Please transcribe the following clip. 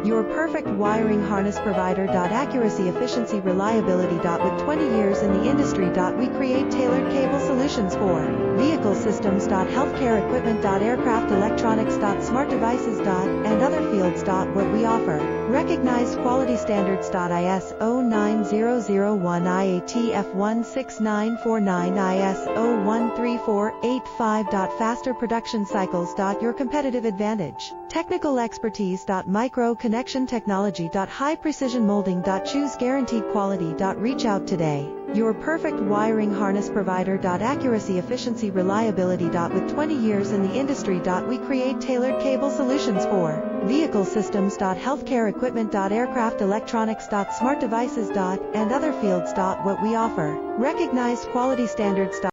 Your perfect wiring harness provider. Accuracy, efficiency, reliability. With 20 years in the industry. We create tailored cable solutions for vehicle systems. Healthcare equipment. Aircraft electronics. Smart devices. And other fields. What we offer. Recognized quality standards. ISO 9001 IATF 16949 ISO 13485. Faster production cycles. Your competitive advantage. Technical expertise. Micro connection technology. High precision molding. Choose guaranteed quality. Reach out today. Your perfect wiring harness provider. Accuracy, efficiency, reliability. With 20 years in the industry. We create tailored cable solutions for vehicle systems. Healthcare equipment. Aircraft electronics. Smart devices. And other fields. What we offer. Recognized quality standards.